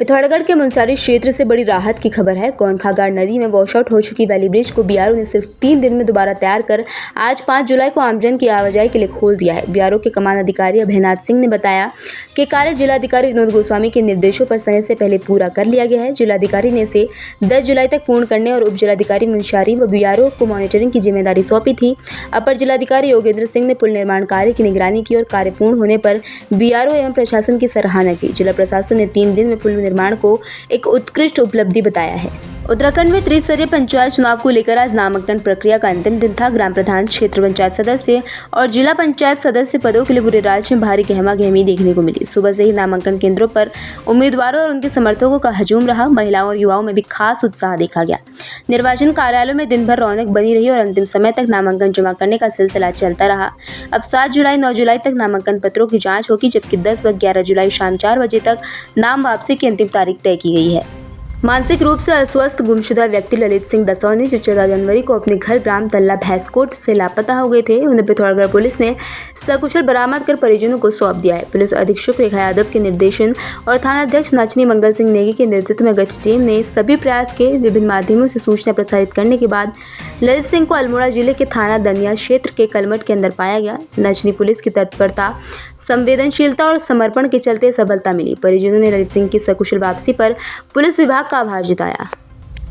पिथौरागढ़ के मुनस्यारी क्षेत्र से बड़ी राहत की खबर है। कौनखागाड़ नदी में वॉशआउट हो चुकी वैली ब्रिज को बीआरओ ने सिर्फ 3 दिन में दोबारा तैयार कर आज 5 जुलाई को आमजन की आवाजाही के लिए खोल दिया है। बीआरओ के कमान अधिकारी अभयनाथ सिंह ने बताया कि कार्य जिलाधिकारी विनोद गोस्वामी के निर्देशों पर समय से पहले पूरा कर लिया गया है। जिलाधिकारी ने इसे 10 जुलाई तक पूर्ण करने और उप जिलाधिकारी मुनस्यारी व बीआरओ को मॉनिटरिंग की जिम्मेदारी सौंपी थी। अपर जिलाधिकारी योगेंद्र सिंह ने पुल निर्माण कार्य की निगरानी की और कार्य पूर्ण होने पर बीआरओ एवं प्रशासन की सराहना की। जिला प्रशासन ने 3 दिन में पुल निर्माण को एक उत्कृष्ट उपलब्धि बताया है। उत्तराखंड में त्रिस्तरीय पंचायत चुनाव को लेकर आज नामांकन प्रक्रिया का अंतिम दिन था। ग्राम प्रधान, क्षेत्र पंचायत सदस्य और जिला पंचायत सदस्य पदों के लिए पूरे राज्य में भारी गहमा-गहमी देखने को मिली। सुबह से ही नामांकन केंद्रों पर उम्मीदवारों और उनके समर्थकों का हजूम रहा। महिलाओं और युवाओं में भी खास उत्साह देखा गया। निर्वाचन कार्यालयों में दिन भर रौनक बनी रही और अंतिम समय तक नामांकन जमा करने का सिलसिला चलता रहा। अब 7 जुलाई 9 जुलाई तक नामांकन पत्रों की जाँच होगी, जबकि 10 व 11 जुलाई शाम 4 बजे तक नाम वापसी की अंतिम तारीख तय की गई है। मानसिक रूप से अस्वस्थ गुमशुदा व्यक्ति ललित सिंह दसौनी, जो 14 जनवरी को अपने घर ग्राम तल्ला भैंसकोट से लापता हो गए थे, उन्हें पिथौरागढ़ पुलिस ने सकुशल बरामद कर परिजनों को सौंप दिया है। पुलिस अधीक्षक रेखा यादव के निर्देशन और थानाध्यक्ष नाचनी मंगल सिंह नेगी के नेतृत्व में गठित टीम ने सभी प्रयास के विभिन्न माध्यमों से सूचना प्रसारित करने के बाद ललित सिंह को अल्मोड़ा जिले के थाना दनिया क्षेत्र के कलमट के अंदर पाया गया। नाचनी पुलिस की तत्परता, संवेदनशीलता और समर्पण के चलते सफलता मिली। परिजनों ने ललित सिंह की सकुशल वापसी पर पुलिस विभाग का आभार जताया।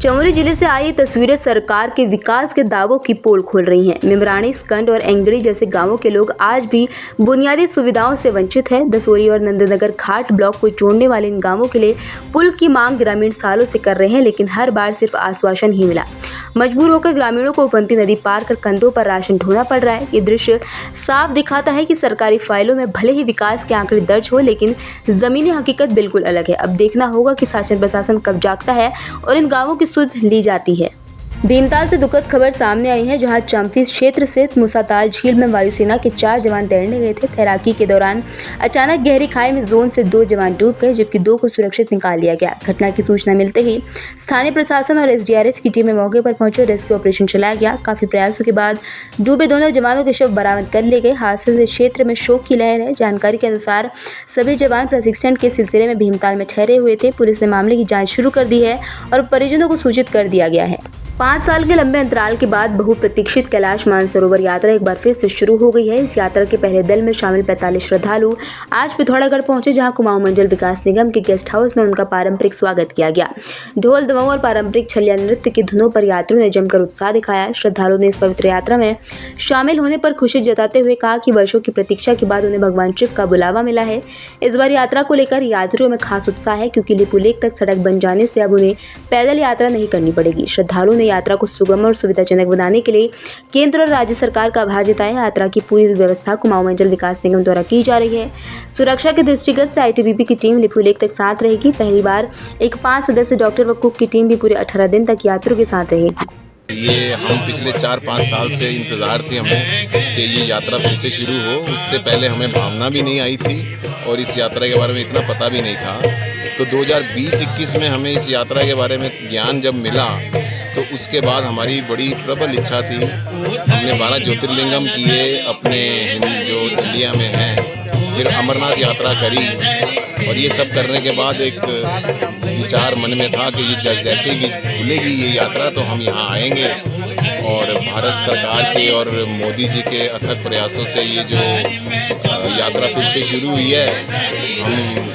चमोली जिले से आई तस्वीरें सरकार के विकास के दावों की पोल खोल रही हैं। मिमरानी, स्कंद और एंगड़ी जैसे गांवों के लोग आज भी बुनियादी सुविधाओं से वंचित हैं। दसोरी और नंदनगर घाट ब्लॉक को जोड़ने वाले इन गांवों के लिए पुल की मांग ग्रामीण सालों से कर रहे हैं, लेकिन हर बार सिर्फ आश्वासन ही मिला। मजबूर होकर ग्रामीणों को उफनती नदी पार कर कंधों पर राशन ढोना पड़ रहा है। ये दृश्य साफ दिखाता है कि सरकारी फाइलों में भले ही विकास के आंकड़े दर्ज हो, लेकिन जमीनी हकीकत बिल्कुल अलग है। अब देखना होगा कि शासन प्रशासन कब जागता है और इन गांवों की सुध ली जाती है। भीमताल से दुखद खबर सामने आई है, जहां चंपी क्षेत्र से मूसाताल झील में वायुसेना के 4 जवान तैरने गए थे। तैराकी के दौरान अचानक गहरी खाई में जोन से 2 जवान डूब गए, जबकि 2 को सुरक्षित निकाल लिया गया। घटना की सूचना मिलते ही स्थानीय प्रशासन और एसडीआरएफ की टीमें मौके पर पहुंचे और रेस्क्यू ऑपरेशन चलाया गया। काफी प्रयासों के बाद डूबे दोनों जवानों के शव बरामद कर लिए गए। हादसे से क्षेत्र में शोक की लहर है। जानकारी के अनुसार सभी जवान प्रशिक्षण के सिलसिले में भीमताल में ठहरे हुए थे। पुलिस ने मामले की जाँच शुरू कर दी है और परिजनों को सूचित कर दिया गया है। 5 साल के लंबे अंतराल के बाद बहुप्रतीक्षित कैलाश मानसरोवर यात्रा एक बार फिर से शुरू हो गई है। इस यात्रा के पहले दल में शामिल 45 श्रद्धालु आज पिथौरागढ़ पहुंचे, जहां कुमाऊं मंडल विकास निगम के गेस्ट हाउस में उनका पारंपरिक स्वागत किया गया। ढोल, दमाऊ और पारंपरिक छलिया नृत्य की धुनों पर यात्रियों ने जमकर उत्साह दिखाया। श्रद्धालुओं ने इस पवित्र यात्रा में शामिल होने पर खुशी जताते हुए कहा कि वर्षों की प्रतीक्षा के बाद उन्हें भगवान शिव का बुलावा मिला है। इस बार यात्रा को लेकर यात्रियों में खास उत्साह है, क्योंकि लिपुलेख तक सड़क बन जाने से अब उन्हें पैदल यात्रा नहीं करनी पड़ेगी। श्रद्धालुओं ने यात्रा को सुगम और सुविधाजनक बनाने के लिए केंद्र और राज्य सरकार का आभार जताया। यात्रा की पूरी व्यवस्था कुमाऊं मंडल विकास निगम द्वारा की जा रही है। सुरक्षा के दृष्टिगत से आईटीबीपी की टीम लिपुलेख तक साथ रहेगी। पहली बार एक 5 सदस्य डॉक्टर व कुक की टीम भी पूरे 18 दिन तक यात्रियों के साथ रहेगी। ये हम पिछले 4-5 साल से इंतज़ार थी हमें कि ये यात्रा फिर से शुरू हो। उससे पहले हमें भावना भी नहीं आई थी और इस यात्रा के बारे में इतना पता भी नहीं था। तो 2020-21 में हमें इस यात्रा के बारे में ज्ञान जब मिला, तो उसके बाद हमारी बड़ी प्रबल इच्छा थी। हमने 12 ज्योतिर्लिंगम किए अपने जो इंडिया में हैं, फिर अमरनाथ यात्रा करी और ये सब करने के बाद एक विचार मन में था कि ये जैसे ही खुलेगी ये यात्रा तो हम यहाँ आएंगे। और भारत सरकार के और मोदी जी के अथक प्रयासों से ये जो यात्रा फिर से शुरू हुई है, हम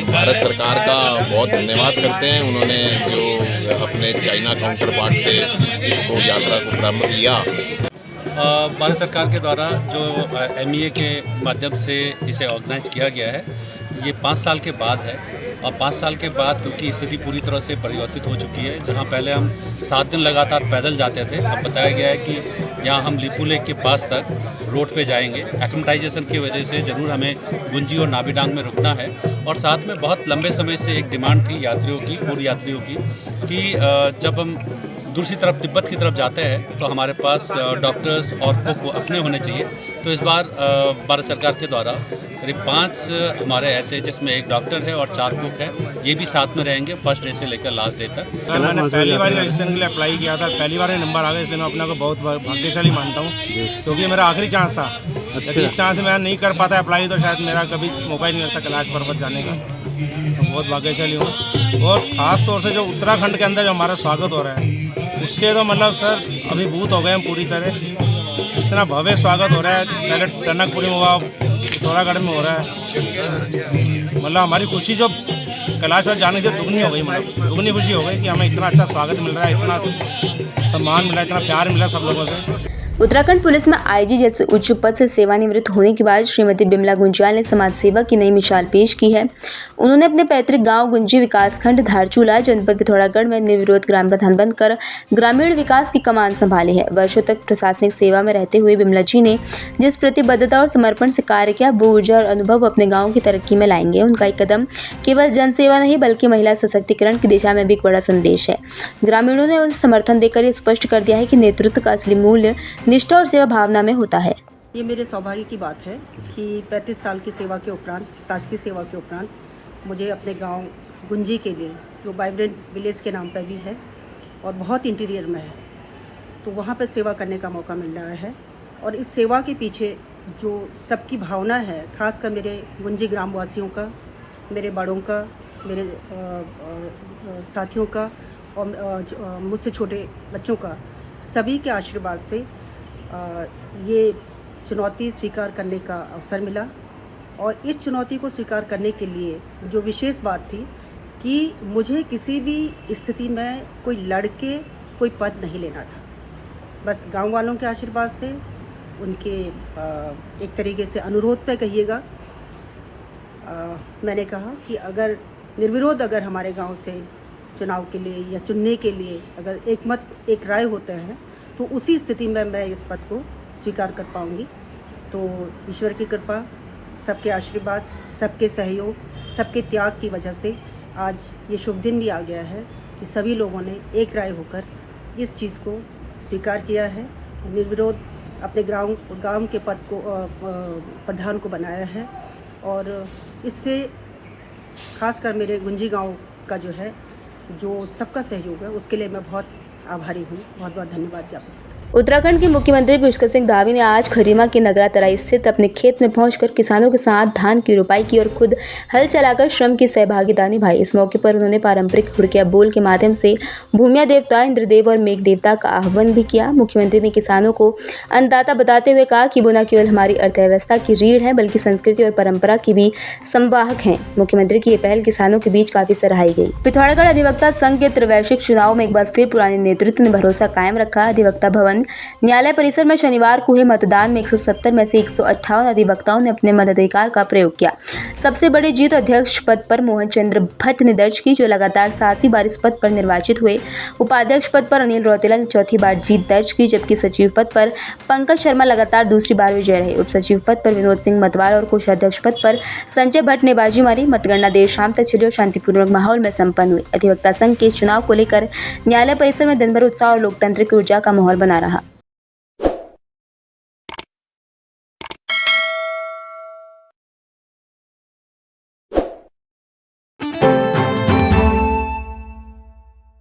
भारत सरकार का बहुत धन्यवाद करते हैं। उन्होंने जो अपने चाइना काउंटर पार्ट से इसको यात्रा को प्रारंभ किया। भारत सरकार के द्वारा जो MEA के माध्यम से इसे ऑर्गेनाइज किया गया है, ये 5 साल के बाद है। और 5 साल के बाद क्योंकि स्थिति पूरी तरह से परिवर्तित हो चुकी है, जहाँ पहले हम 7 दिन लगातार पैदल जाते थे, अब बताया गया है कि यहाँ हम लिपुलेख के पास तक रोड पे जाएंगे। एक्लिमेटाइजेशन की वजह से ज़रूर हमें गुंजी और नाबीडांग में रुकना है। और साथ में बहुत लंबे समय से एक डिमांड थी यात्रियों की, पूर्व यात्रियों की, कि जब हम दूसरी तरफ तिब्बत की तरफ जाते हैं तो हमारे पास डॉक्टर्स और कुक अपने होने चाहिए। तो इस बार भारत सरकार के द्वारा करीब 5 हमारे ऐसे, जिसमें एक डॉक्टर है और 4 कुक है, ये भी साथ में रहेंगे फर्स्ट डे से लेकर लास्ट डे तक। मैंने पहली बार रजिस्ट्रेशन के लिए अप्लाई किया था, पहली बार नंबर आ गया, इसलिए मैं अपने को बहुत भाग्यशाली मानता हूँ, क्योंकि मेरा आखिरी चांस था। अच्छा। इस चांस में मैं नहीं कर पाता अप्लाई तो शायद मेरा कभी मौका ही नहीं लगता कैलाश पर्वत जाने का। मैं बहुत भाग्यशाली हूँ। और ख़ास तौर से जो उत्तराखंड के अंदर जो हमारा स्वागत हो रहा है, उससे तो मतलब सर अभिभूत हो गए हम पूरी तरह। इतना भव्य स्वागत हो रहा है, पहले टनकपुरी में हुआ, पिथौरागढ़ में हो रहा है। मतलब हमारी खुशी जो कैलाश वाले जाने से दुगनी हो गई, मतलब दुगनी खुशी हो गई कि हमें इतना अच्छा स्वागत मिल रहा है, इतना सम्मान मिल रहा है, इतना प्यार मिल रहा है सब लोगों से। उत्तराखंड पुलिस में आईजी जैसे उच्च पद से सेवानिवृत्त होने के बाद श्रीमती बिमला गुंजियाल ने समाज सेवा की नई मिसाल पेश की है। उन्होंने अपने पैतृक गांव गुंजी विकासखंड धारचूला जनपद पिथौरागढ़ में निर्विरोध ग्राम प्रधान बनकर ग्रामीण विकास की कमान संभाली है। वर्षों तक प्रशासनिक सेवा में रहते हुए बिमला जी ने जिस प्रतिबद्धता और समर्पण से कार्य किया, वो ऊर्जा और अनुभव अपने गाँव की तरक्की में लाएंगे। उनका एक कदम केवल जनसेवा नहीं बल्कि महिला सशक्तिकरण की दिशा में भी एक बड़ा संदेश है। ग्रामीणों ने उन्हें समर्थन देकर ये स्पष्ट कर दिया है कि नेतृत्व का असली मूल्य निष्ठा और सेवा भावना में होता है। ये मेरे सौभाग्य की बात है कि 35 साल की सेवा के उपरांत, शासकीय सेवा के उपरांत मुझे अपने गांव गुंजी के लिए, जो वाइब्रेंट विलेज के नाम पर भी है और बहुत इंटीरियर में है, तो वहाँ पर सेवा करने का मौका मिल रहा है। और इस सेवा के पीछे जो सबकी भावना है, खासकर मेरे गुंजी ग्रामवासियों का, मेरे बड़ों का, मेरे साथियों का और मुझसे छोटे बच्चों का, सभी के आशीर्वाद से ये चुनौती स्वीकार करने का अवसर मिला। और इस चुनौती को स्वीकार करने के लिए जो विशेष बात थी कि मुझे किसी भी स्थिति में कोई लड़के कोई पद नहीं लेना था। बस गांव वालों के आशीर्वाद से, उनके एक तरीके से अनुरोध पे कहिएगा, मैंने कहा कि अगर निर्विरोध अगर हमारे गांव से चुनाव के लिए या चुनने के लिए अगर एक मत एक राय होते हैं, तो उसी स्थिति में मैं इस पद को स्वीकार कर पाऊंगी। तो ईश्वर की कृपा, सबके आशीर्वाद, सबके सहयोग, सबके त्याग की वजह से आज ये शुभ दिन भी आ गया है कि सभी लोगों ने एक राय होकर इस चीज़ को स्वीकार किया है। निर्विरोध अपने गांव के पद को प्रधान को बनाया है। और इससे खासकर मेरे गुंजी गांव का जो है, जो सबका सहयोग है, उसके लिए मैं बहुत आभारी हूँ। बहुत बहुत धन्यवाद ज्ञापन करती हूँ। उत्तराखंड के मुख्यमंत्री पुष्कर सिंह धामी ने आज खरीमा के नगरा तराई स्थित अपने खेत में पहुंचकर किसानों के साथ धान की रोपाई की और खुद हल चलाकर श्रम की सहभागिता निभाई। इस मौके पर उन्होंने पारंपरिक हुड़किया बोल के माध्यम से भूमिया देवता, इंद्रदेव और मेघ देवता का आह्वान भी किया। मुख्यमंत्री ने किसानों को अन्नदाता बताते हुए कहा कि वो न केवल हमारी अर्थव्यवस्था की रीढ़ है बल्कि संस्कृति और परंपरा की भी संवाहक हैं। मुख्यमंत्री की ये पहल किसानों के बीच काफी सराही गई। पिथौरागढ़ अधिवक्ता संघ के त्रैवार्षिक चुनाव में एक बार फिर पुराने नेतृत्व ने भरोसा कायम रखा। अधिवक्ता भवन न्यायालय परिसर में शनिवार को हुए मतदान में 170 में से 158 अधिवक्ताओं ने अपने मताधिकार का प्रयोग किया। सबसे बड़ी जीत अध्यक्ष पद पर मोहन चंद्र भट्ट ने दर्ज की, जो लगातार 7वीं बार इस पद पर निर्वाचित हुए। उपाध्यक्ष पद पर अनिल रौतेला ने चौथी बार जीत दर्ज की, जबकि सचिव पद पर पंकज शर्मा लगातार दूसरी बार विजय रहे। उपसचिव पद पर विनोद सिंह मतवाल और कोषाध्यक्ष पद पर संजय भट्ट ने बाजी मारी। मतगणना देर शाम तक चली और शांतिपूर्वक माहौल में संपन्न हुई। अधिवक्ता संघ के चुनाव को लेकर न्यायालय परिसर में दिन भर उत्साह और लोकतांत्रिक ऊर्जा का माहौल बना रहा।